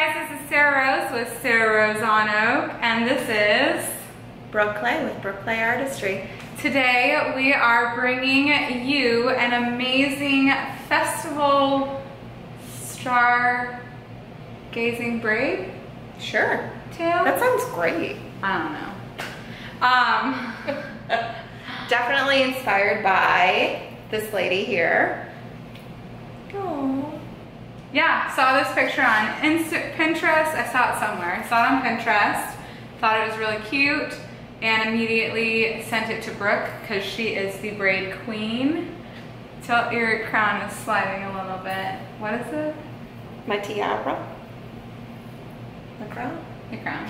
guys, this is Sararose with Sararose on Oak, and this is Brooke Clay with Brooke Clay Artistry. Today we are bringing you an amazing festival stargazing braid. Sure. Tail? That sounds great. I don't know. Definitely inspired by this lady here. Oh. Yeah, saw this picture on Pinterest. I saw it somewhere. I saw it on Pinterest. Thought it was really cute and immediately sent it to Brooke because she is the braid queen. So your crown is sliding a little bit. What is it? My tiara. My crown? Your crown.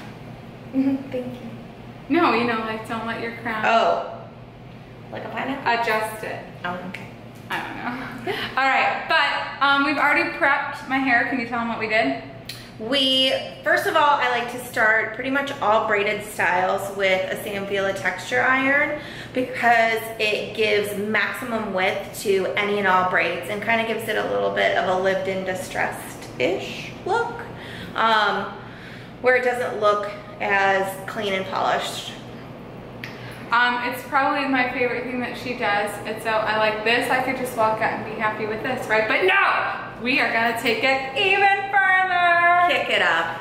Thank you. No, you know, like don't let your crown. Oh. Like a pineapple? Adjust it. Oh, okay. I don't know. All right, but we've already prepped my hair. Can you tell them what we did? First of all, I like to start pretty much all braided styles with a Samvila texture iron because it gives maximum width to any and all braids and kind of gives it a little bit of a lived-in distressed-ish look, where it doesn't look as clean and polished. It's probably my favorite thing that she does. And so I like this. I could just walk out and be happy with this, right? But no, we are gonna take it even further. Kick it up.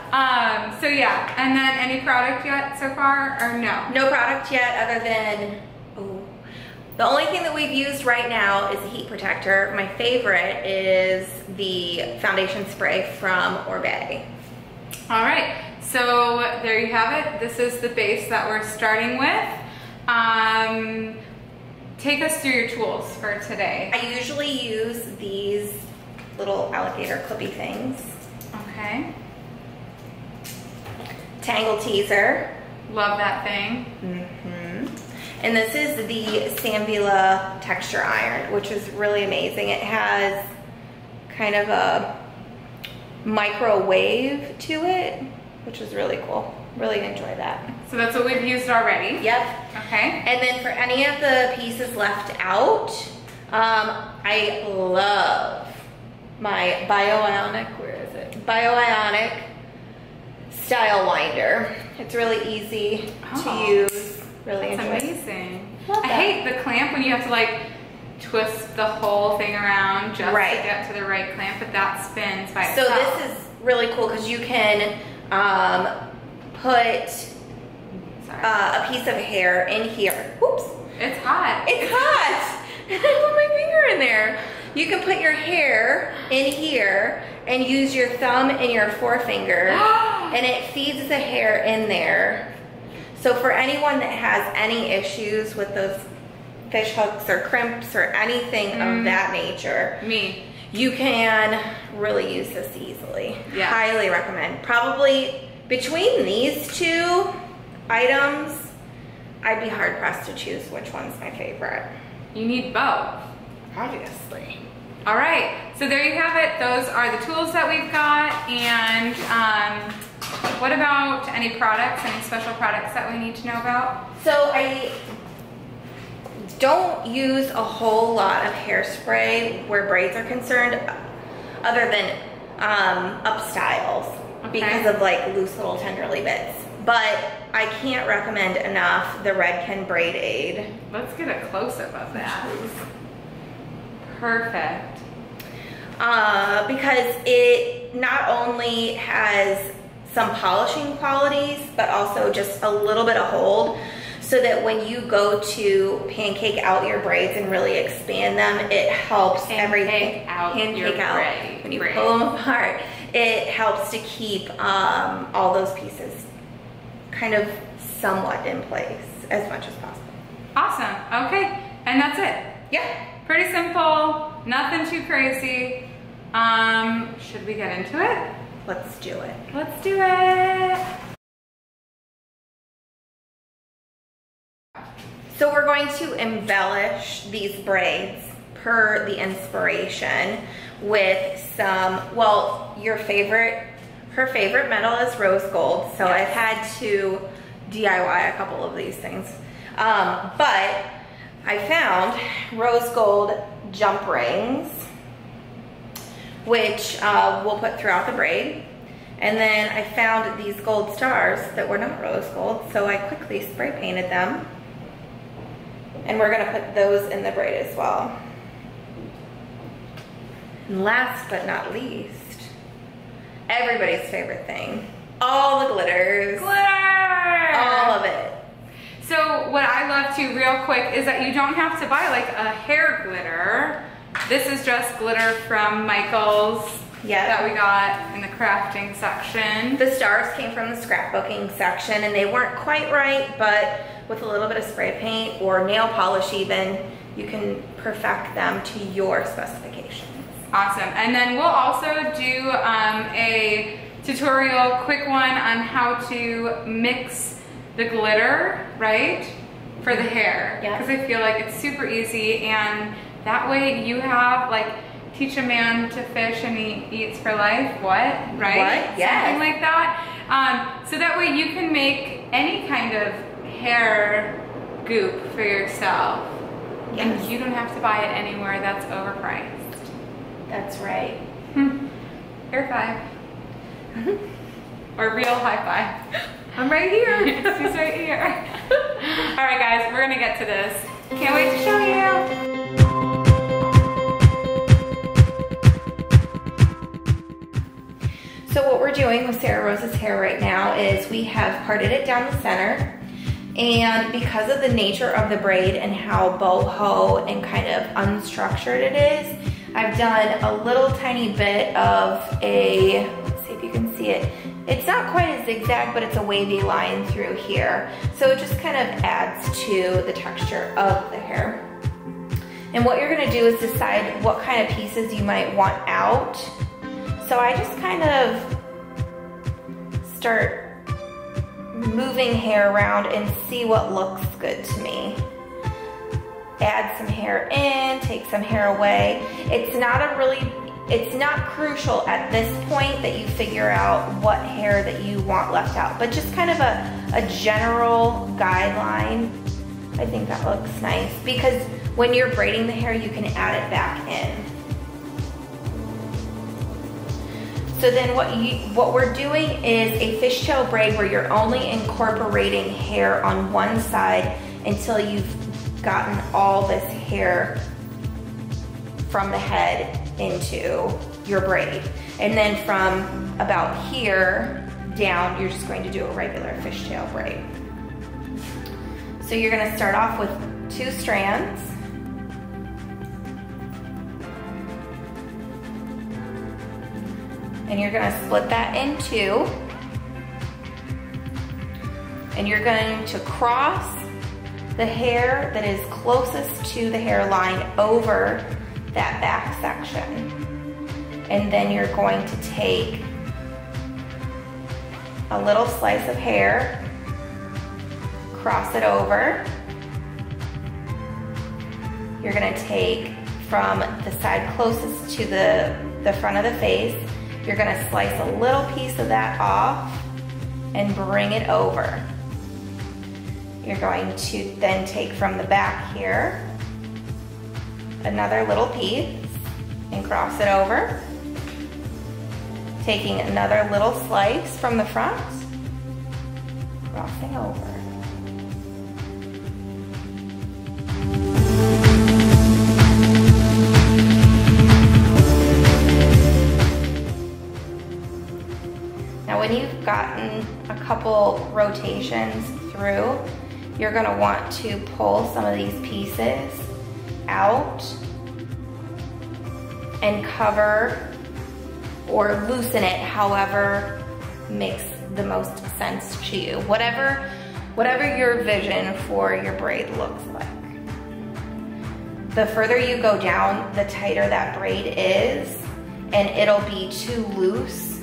So yeah, and then any product yet so far, or no? No product yet other than, the only thing that we've used right now is a heat protector. My favorite is the foundation spray from Orbe. All right, so there you have it. This is the base that we're starting with. Take us through your tools for today. I usually use these little alligator clippy things. Okay. Tangle teaser. Love that thing. And this is the Samvila texture iron, which is really amazing. It has kind of a microwave to it, which is really cool. Really enjoy that. So that's what we've used already? Yep. Okay. And then for any of the pieces left out, I love my Bioionic, where is it? Bioionic style winder. It's really easy to use. Really enjoy it. Amazing. Love I that. hate the clamp when you have to like twist the whole thing around just to get to the right clamp, but that spins by itself. So this is really cool because you can put a piece of hair in here. Whoops. It's hot. It's hot. I put my finger in there. You can put your hair in here and use your thumb and your forefinger and it feeds the hair in there. So for anyone that has any issues with those fish hooks or crimps or anything of that nature, you can really use this easily. Yeah. Highly recommend. Probably between these two items, I'd be hard pressed to choose which one's my favorite. You need both. Obviously. All right, so there you have it. Those are the tools that we've got. And what about any products, any special products that we need to know about? So I don't use a whole lot of hairspray where braids are concerned other than up styles because of like loose little tenderly bits. But I can't recommend enough the Redken Braid Aid. Let's get a close-up of that. Perfect. Because it not only has some polishing qualities, but also just a little bit of hold, so that when you go to pancake out your braids and really expand them, it helps everything. Pancake out. When you pull them apart, it helps to keep all those pieces kind of somewhat in place as much as possible. Awesome. Okay, and that's it. Yeah. Pretty simple, nothing too crazy. Should we get into it? Let's do it. Let's do it. So we're going to embellish these braids per the inspiration with some, well, her favorite metal is rose gold. So I've had to DIY a couple of these things. But I found rose gold jump rings, which we'll put throughout the braid. And then I found these gold stars that were not rose gold, so I quickly spray painted them. And we're gonna put those in the braid as well. And last but not least, everybody's favorite thing, all the glitters. Glitter! All of it. So what I love too, real quick, is that you don't have to buy like a hair glitter. This is just glitter from Michael's that we got in the crafting section. The stars came from the scrapbooking section and they weren't quite right, but with a little bit of spray paint or nail polish even, you can perfect them to your specifications. Awesome. And then we'll also do a tutorial, quick one on how to mix the glitter, right? For the hair. Yeah. Because I feel like it's super easy, and that way you have like, teach a man to fish and he eats for life. What? Right? What? Yes. Something like that. So that way you can make any kind of hair goop for yourself. Yes. And you don't have to buy it anywhere that's overpriced. That's right. Air five. Or real high five. I'm right here. She's right here. All right, guys, we're gonna get to this. Can't wait to show you. So what we're doing with Sararose's hair right now is we have parted it down the center, and because of the nature of the braid and how boho and kind of unstructured it is, I've done a little tiny bit of a, let's see if you can see it. It's not quite a zigzag, but it's a wavy line through here. So it just kind of adds to the texture of the hair. And what you're gonna do is decide what kind of pieces you might want out. So I just kind of start moving hair around and see what looks good to me. Add some hair in, take some hair away. It's not crucial at this point that you figure out what hair that you want left out, but just kind of a general guideline. I think that looks nice because when you're braiding the hair, you can add it back in. So then what we're doing is a fishtail braid where you're only incorporating hair on one side until you've gotten all this hair from the head into your braid. And then from about here down, you're just going to do a regular fishtail braid. So you're gonna start off with 2 strands. And you're gonna split that in 2. And you're going to cross the hair that is closest to the hairline over that back section. And then you're going to take a little slice of hair, cross it over. You're gonna take from the side closest to the front of the face, you're gonna slice a little piece of that off and bring it over. You're going to then take from the back here another little piece and cross it over. Taking another little slice from the front, crossing over. Now when you've gotten a couple rotations through, you're gonna want to pull some of these pieces out and cover or loosen it however makes the most sense to you. Whatever your vision for your braid looks like. The further you go down, the tighter that braid is, and it'll be too loose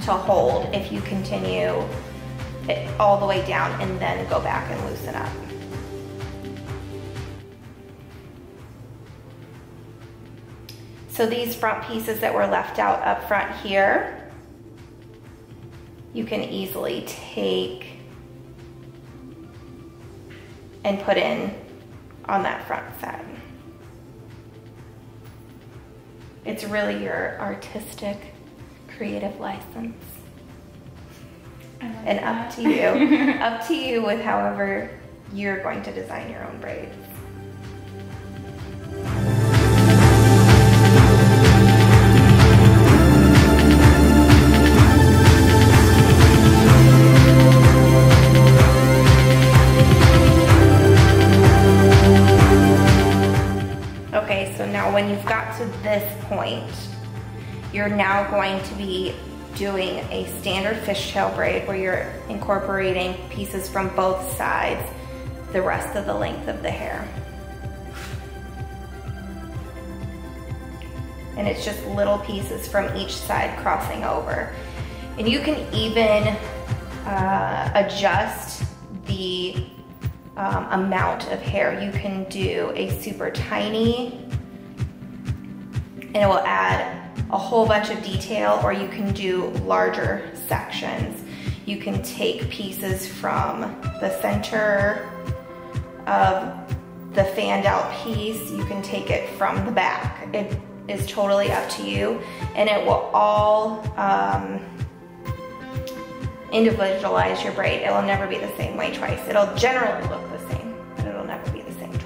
to hold if you continue it all the way down and then go back and loosen up. So these front pieces that were left out up front here, you can easily take and put in on that front side. It's really your artistic, creative license. and up to you. Up to you with however you're going to design your own braids. Okay, so now when you've got to this point, you're now going to be doing a standard fishtail braid where you're incorporating pieces from both sides the rest of the length of the hair. And it's just little pieces from each side crossing over. And you can even adjust the amount of hair. You can do a super tiny and it will add a whole bunch of detail, or you can do larger sections. You can take pieces from the center of the fanned out piece. You can take it from the back. It is totally up to you, and it will all individualize your braid. It will never be the same way twice. It'll generally look the same, but it'll never be the same twice.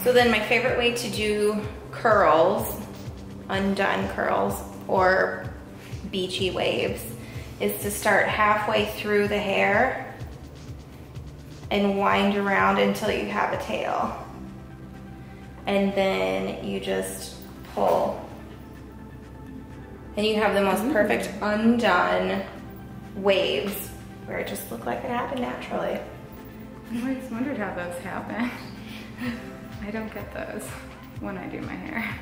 So then my favorite way to do curls, undone curls, or beachy waves is to start halfway through the hair and wind around until you have a tail. And then you just pull. And you have the most perfect undone waves where it just looked like it happened naturally. I always wondered how those happen. I don't get those when I do my hair.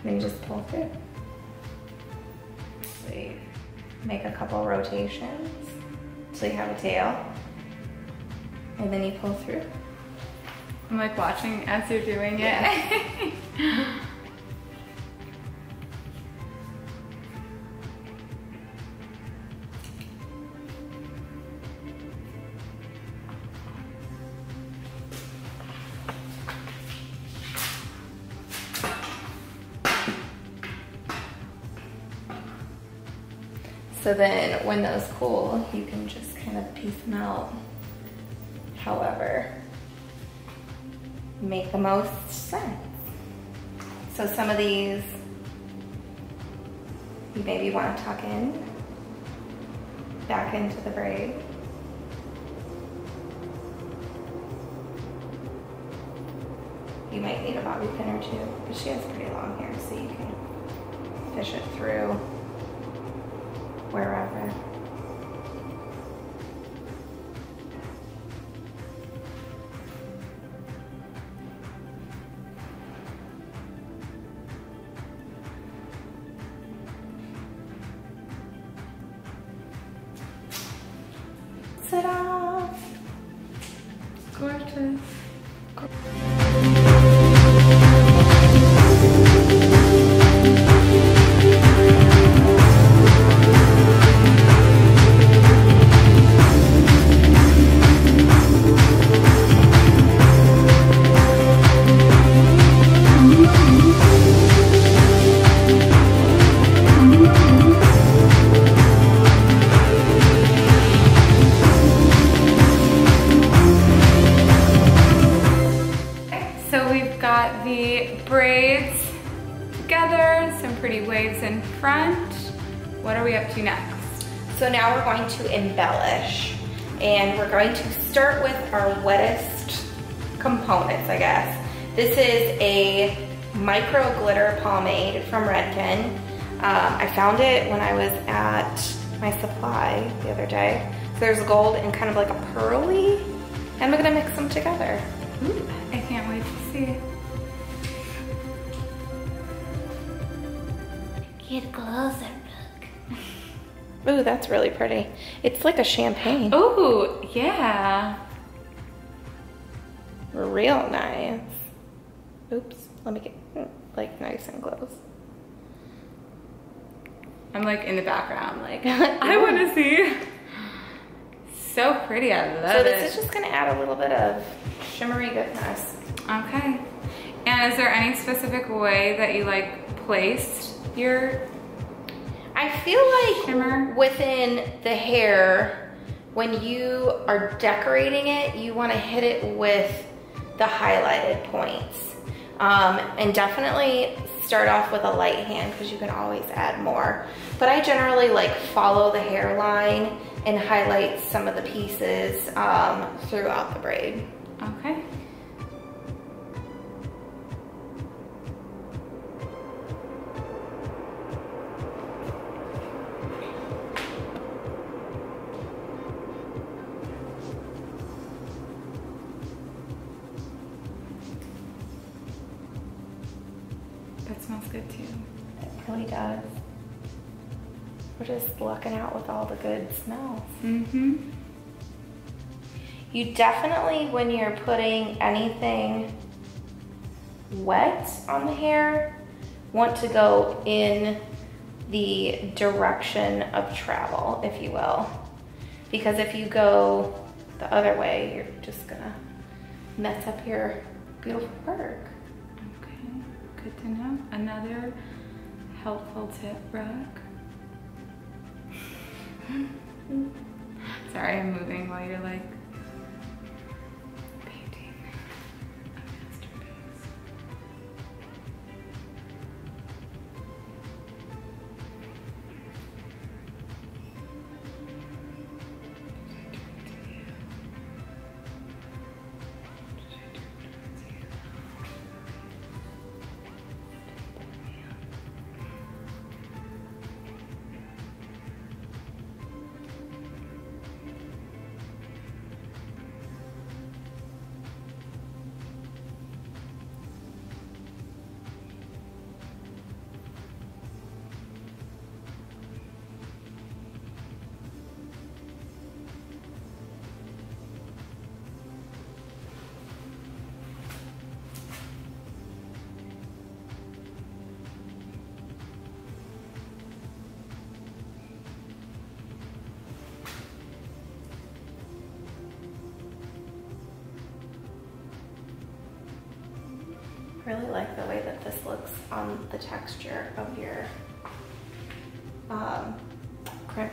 Then you just pull through. So you make a couple rotations so you have a tail, and then you pull through. I'm like watching as you're doing it. So then when those cool, you can just kind of piece them out however make the most sense. So some of these you maybe want to tuck in back into the braid. You might need a bobby pin or two, but she has pretty long hair, so you can fish it through wherever. Ta-da! Gorgeous. The braids together, some pretty waves in front. What are we up to next? So now we're going to embellish, and we're going to start with our wettest components, I guess. This is a micro glitter pomade from Redken. I found it when I was at my supply the other day. So there's gold and kind of like a pearly, and we're gonna mix them together. Ooh, I can't wait to see. Get closer, look. Ooh, that's really pretty. It's like a champagne. Ooh, yeah. Real nice. Oops, let me get like nice and close. I'm like in the background, like I want to see. So pretty, I love it. So this is just gonna add a little bit of shimmery goodness. Okay. And is there any specific way that you like placed your I feel like shimmer? Within the hair, when you are decorating it, you want to hit it with the highlighted points. And definitely start off with a light hand because you can always add more. But I generally like follow the hairline and highlight some of the pieces throughout the braid. Okay. That smells good too. It really does. We're just lucking out with all the good smells. Mm-hmm. You definitely, when you're putting anything wet on the hair, want to go in the direction of travel, if you will. Because if you go the other way, you're just gonna mess up your beautiful work. Okay, good to know. Another helpful tip, Brooke. Sorry, I'm moving while you're like painting a masterpiece. Really like the way that this looks on the texture of your crimp.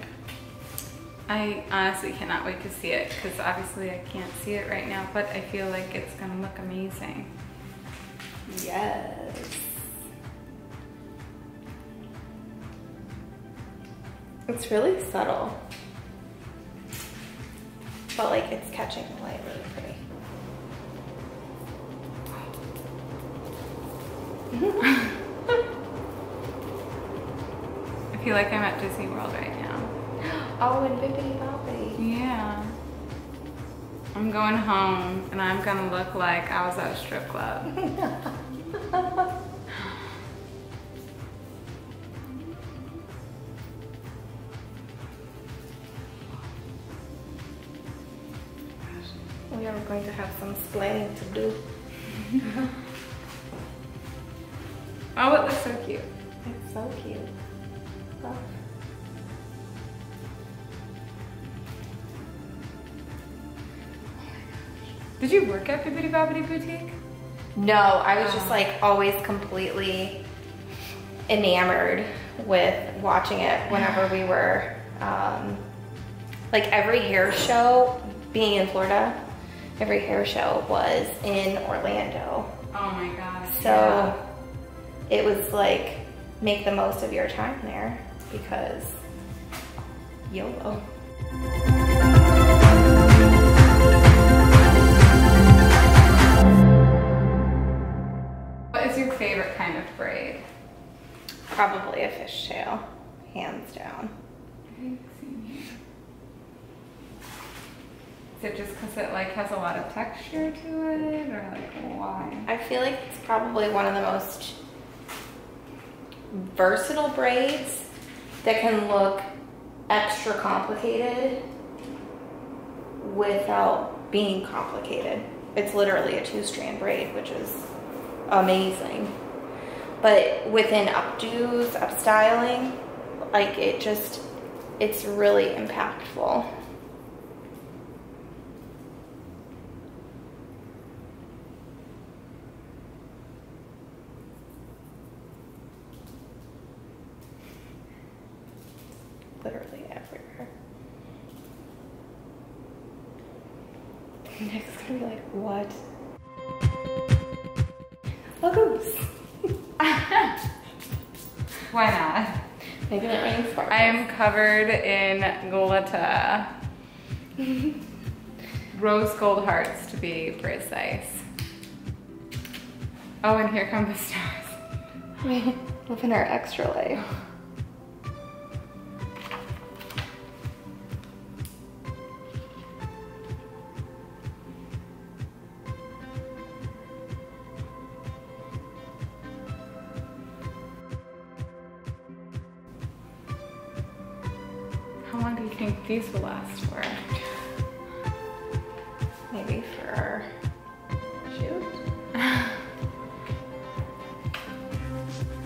I honestly cannot wait to see it because obviously I can't see it right now, but I feel like it's gonna look amazing. Yes. It's really subtle, but like it's catching the light really pretty. I feel like I'm at Disney World right now. Oh, and bippity boppity. Yeah. I'm going home and I'm gonna look like I was at a strip club. We are going to have some explaining to do. Oh, it looks so cute. It's so cute. Oh. Did you work at Bibbidi Bobbidi Boutique? No, I was just like always completely enamored with watching it whenever we were, like every hair show, being in Florida, every hair show was in Orlando. Oh my gosh. So it was like, make the most of your time there because YOLO. What is your favorite kind of braid? Probably a fishtail, hands down. Is it just because it like has a lot of texture to it, or like why? I feel like it's probably one of the most versatile braids that can look extra complicated without being complicated. It's literally a 2-strand braid, which is amazing. But within updos, upstyling, like it's really impactful. Literally everywhere. Nick's gonna be like, what? A goose. Why not? Making it rain sparkles. I am covered in glitter. Rose gold hearts to be precise. Oh, and here come the stars. We live in our extra life. How long do you think these will last for? Maybe for our shoot.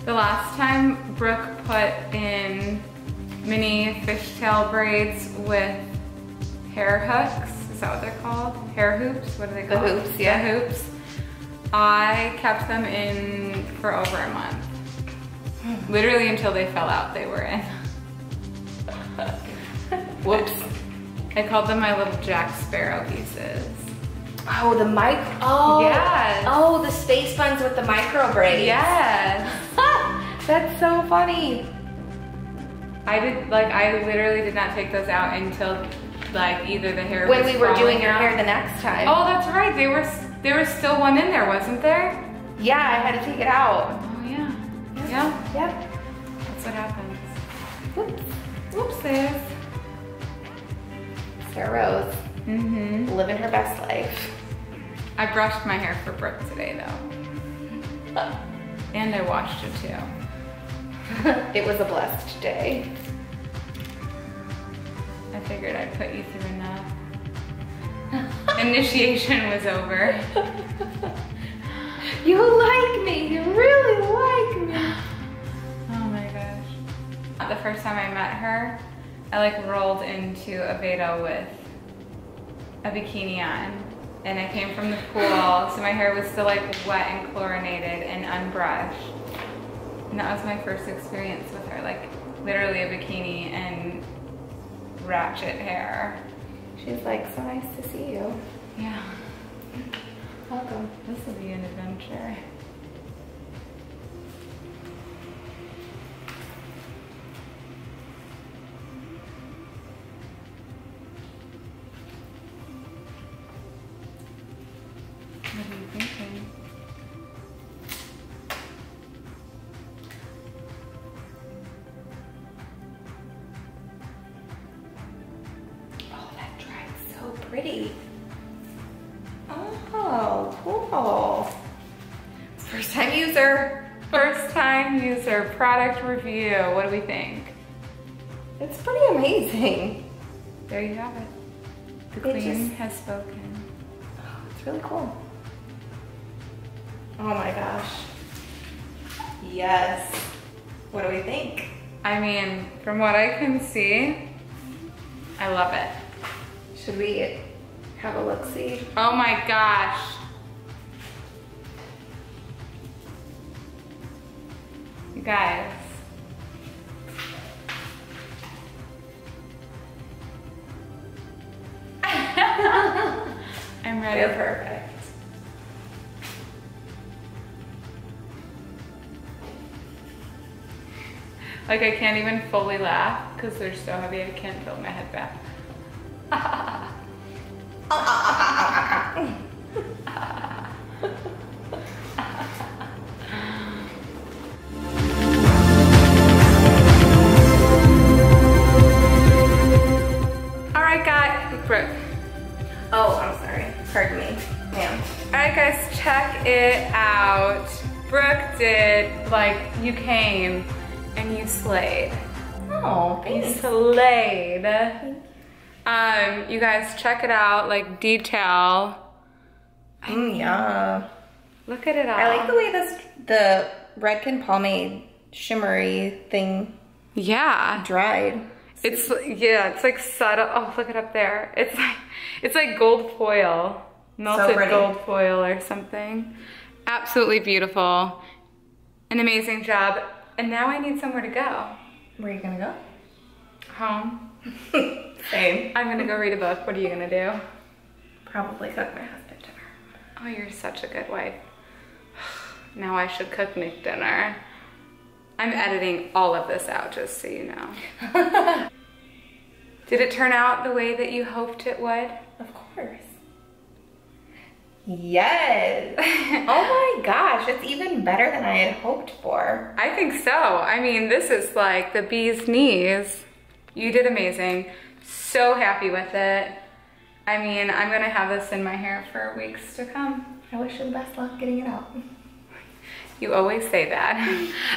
The last time Brooke put in mini fishtail braids with hair hooks, is that what they're called? Hair hoops? What are they called? The hoops, yeah. The hoops. I kept them in for over a month. Literally until they fell out, they were in. Whoops. I called them my little Jack Sparrow pieces. Oh, the oh. Yes. Oh, the space buns with the micro braids. Yes. That's so funny. I literally did not take those out until like either the hair when was we were doing your out. hair the next time. Oh, that's right. There was still one in there, wasn't there? Yeah, I had to take it out. Oh yeah. Yep. Yeah. Yep. That's what happens. Whoops. Whoopsies. Sararose. Mm-hmm. Living her best life. I brushed my hair for Brooke today though. And I washed it too. It was a blessed day. I figured I'd put you through enough. Initiation was over. You like me, you really like me. Oh my gosh. The first time I met her, I like rolled into a Veda with a bikini on. And I came from the pool, so my hair was still like wet and chlorinated and unbrushed. And that was my first experience with her, like literally a bikini and ratchet hair. She's like, so nice to see you. Yeah. Welcome. This will be an adventure. What are you thinking? Oh, that dried so pretty. Oh, cool. First time user. First time user product review. What do we think? It's pretty amazing. There you have it. The It queen just- has spoken. Oh, it's really cool. Oh my gosh. Yes. What do we think? I mean, from what I can see, I love it. Should we have a look-see? Oh my gosh. You guys. I'm ready. They're perfect. Like I can't even fully laugh because they're so heavy I can't tilt my head back. Alright guys, Brooke. Oh, I'm sorry. Pardon me, ma'am. Alright guys, check it out. Brooke did, like, you came and you slayed. Oh, You thanks. slayed. You guys check it out, like detail. Yeah. Look at it all. I like the way the Redken pomade shimmery thing dried. It's like subtle. Oh, look it up there. It's like gold foil, melted gold foil or something. Absolutely beautiful. An amazing job. And now I need somewhere to go. Where are you gonna go? Home. Same. I'm gonna go read a book. What are you gonna do? Probably cook my husband dinner. Oh, you're such a good wife. Now I should cook Nick dinner. I'm editing all of this out, just so you know. Did it turn out the way that you hoped it would? Of course. Yes. Oh my gosh, it's even better than I had hoped for. I think so. I mean, this is like the bee's knees. You did amazing. So happy with it. I mean, I'm gonna have this in my hair for weeks to come. I wish you the best luck getting it out. You always say that.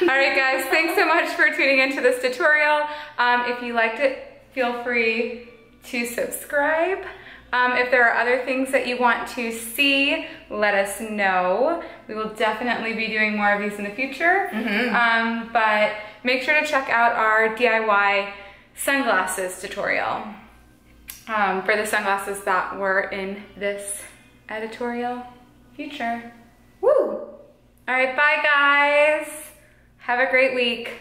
All right, guys, thanks so much for tuning into this tutorial. If you liked it, feel free to subscribe. If there are other things that you want to see, let us know. We will definitely be doing more of these in the future. But make sure to check out our DIY sunglasses tutorial for the sunglasses that were in this editorial feature. Woo! All right, bye guys. Have a great week.